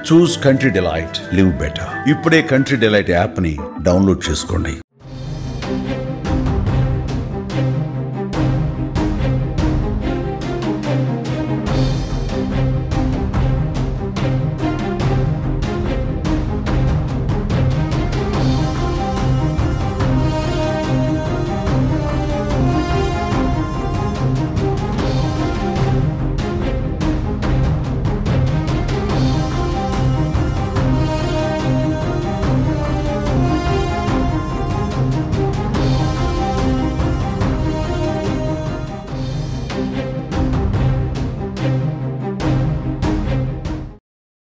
చూస్ country delight, live better. ఇప్పుడే country delight app ని download చేసుకోండి.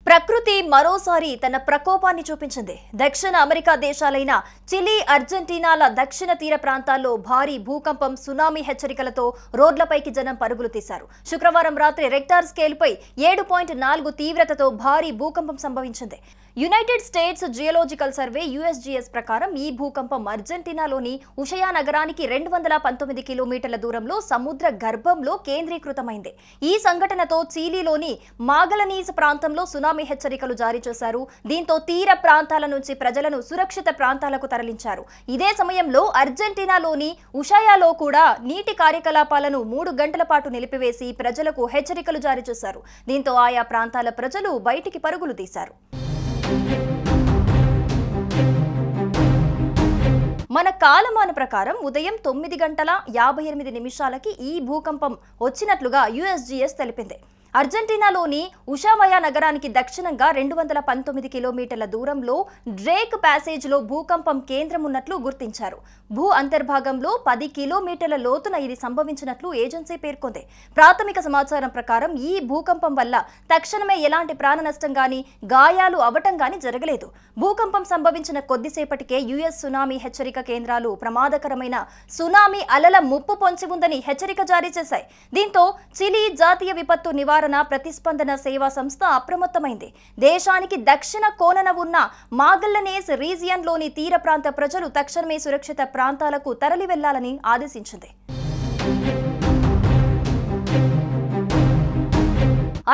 ప్రకృతి మరోసారి తన ప్రకోపాన్ని చూపించింది. దక్షిణ అమెరికా దేశాలైన చిలీ, అర్జెంటీనాల దక్షిణ తీర ప్రాంతాల్లో భారీ భూకంపం, సునామీ హెచ్చరికలతో రోడ్లపైకి జనం పరుగులు తీశారు. శుక్రవారం రాత్రి రెక్టార్ స్కేల్పై 7.4 తీవ్రతతో భారీ భూకంపం సంభవించింది. United states geological survey USGS ప్రకారం ఈ భూకంపం అర్జెంటీనాలోని ఉషయా నగరానికి 219 కిలోమీటర్ల దూరంలో సముద్ర గర్భంలో కేంద్రీకృతమైంది. ఈ సంఘటనతో చిలీలోని మాగలనీస్ ప్రాంతంలో సునామీ హెచ్చరికలు జారీ చేశారు. దీంతో తీర ప్రాంతాల నుంచి ప్రజలను సురక్షిత ప్రాంతాలకు తరలించారు. ఇదే సమయంలో అర్జెంటీనాలోని ఉషయాలో కూడా నీటి కార్యకలాపాలను 3 గంటల పాటు నిలిపివేసి ప్రజలకు హెచ్చరికలు జారీ చేశారు. దీంతో ఆయా ప్రాంతాల ప్రజలు బయటికి పరుగులు తీశారు. మన కాలమాన ప్రకారం ఉదయం 9:58 ఈ భూకంపం వచ్చినట్లుగా USGS తెలిపింది. అర్జెంటీనాలోని ఉషావయా నగరానికి దక్షిణంగా 219 కిలోమీటర్ల దూరంలో డ్రేక్ ప్యాసేజ్లో భూకంపం కేంద్రం ఉన్నట్లు గుర్తించారు. భూ అంతర్భాగంలో 10 కిలోమీటర్ల లోతున ఇది సంభవించినట్లు ఏజెన్సీ పేర్కొంది. ప్రాథమిక సమాచారం ప్రకారం ఈ భూకంపం వల్ల తక్షణమే ఎలాంటి ప్రాణ నష్టం గానీ, గాయాలు అవటం గానీ జరగలేదు. భూకంపం సంభవించిన కొద్దిసేపటికే US సునామీ హెచ్చరిక కేంద్రాలు ప్రమాదకరమైన సునామీ అలల ముప్పు పొంచి ఉందని హెచ్చరిక జారీ చేశాయి. దీంతో చిలీ జాతీయ విపత్తు నివారణ ప్రతిస్పందన సేవా సంస్థ అప్రమత్తమైంది. దేశానికి దక్షిణ కోనన ఉన్న మాగల్లనేస్ రీజియన్లోని తీర ప్రాంత ప్రజలు తక్షణమే సురక్షిత ప్రాంతాలకు తరలి వెళ్లాలని ఆదేశించింది.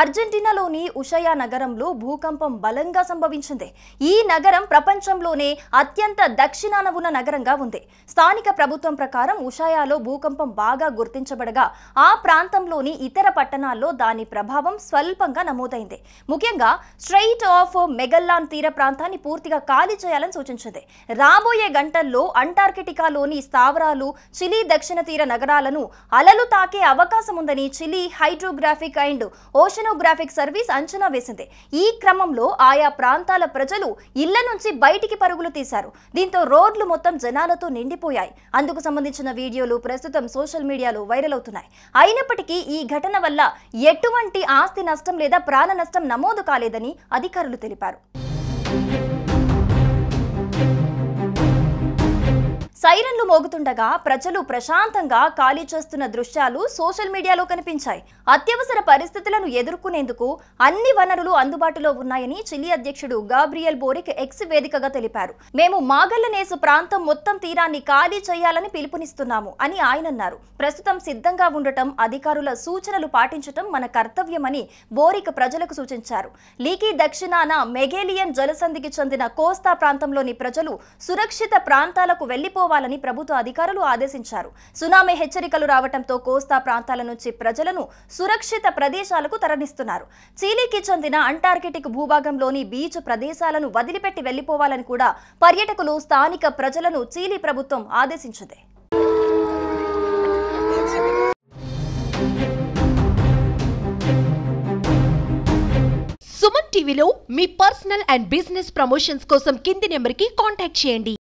అర్జెంటీనాలోని ఉషయా నగరంలో భూకంపం బలంగా సంభవించింది. ఈ నగరం ప్రపంచంలోనే అత్యంత దక్షిణాన ఉన్న నగరంగా ఉంది. స్థానిక ప్రభుత్వం ప్రకారం ఉషయాలో భూకంపం బాగా గుర్తించబడగా ఆ ప్రాంతంలోని ఇతర పట్టణాల్లో దాని ప్రభావం స్వల్పంగా నమోదైంది. ముఖ్యంగా స్ట్రెయిట్ ఆఫ్ మెగల్లాన్ తీర ప్రాంతాన్ని పూర్తిగా ఖాళీ చేయాలని సూచించింది. రాబోయే గంటల్లో అంటార్కిటికాలోని స్థావరాలు, చిలీ దక్షిణ తీర నగరాలను అలలు తాకే అవకాశం ఉందని Chile hydrographic and oceanographic service అంచనా వేసింది. ఈ క్రమంలో ఆయా ప్రాంతాల ప్రజలు ఇళ్ల నుంచి బయటికి పరుగులు తీశారు. దీంతో రోడ్లు మొత్తం జనాలతో నిండిపోయాయి. అందుకు సంబంధించిన వీడియోలు ప్రస్తుతం సోషల్ మీడియాలో వైరల్ అవుతున్నాయి. అయినప్పటికీ ఈ ఘటన వల్ల ఎటువంటి ఆస్తి నష్టం లేదా ప్రాణ నష్టం నమోదు కాలేదని అధికారులు తెలిపారు. సైరన్లు మోగుతుండగా ప్రజలు ప్రశాంతంగా ఖాళీ చేస్తున్న దృశ్యాలు సోషల్ మీడియాలో కనిపించాయి. అత్యవసర పరిస్థితులను ఎదుర్కొనేందుకు అన్ని వనరులు అందుబాటులో ఉన్నాయని చిలీ అధ్యక్షుడు గాబ్రియల్ బోరిక్ ఎక్స్ వేదికగా తెలిపారు. మేము మాగల్లనేస్ ప్రాంతం మొత్తం తీరాన్ని ఖాళీ చేయాలని పిలుపునిస్తున్నాము అని ఆయన అన్నారు. ప్రస్తుతం సిద్ధంగా ఉండటం, అధికారుల సూచనలు పాటించటం మన కర్తవ్యమని బోరిక్ ప్రజలకు సూచించారు. లీకీ దక్షిణాన మెగేలియన్ జలసంధికి చెందిన కోస్తా ప్రాంతంలోని ప్రజలు సురక్షిత ప్రాంతాలకు వెళ్లిపోవాలి ని ప్రభుత్వ అధికారులు ఆదేశించారు. సునామీ హెచ్చరికలు రావడంతో కోస్తా ప్రాంతాల నుంచి ప్రజలను సురక్షిత ప్రదేశాలకు తరలిస్తున్నారు. చిలీకి చెందిన అంటార్కిటిక్ భూభాగంలోని బీచ్ ప్రదేశాలను వదిలిపెట్టి వెళ్లిపోవాలని కూడా పర్యాటకులు, స్థానిక ప్రజలను చిలీ ప్రభుత్వం ఆదేశించింది. సుమన్ టీవీలో మీ పర్సనల్ అండ్ బిజినెస్ ప్రమోషన్స్ కోసం కింది నెంబర్కి కాంటాక్ట్ చేయండి.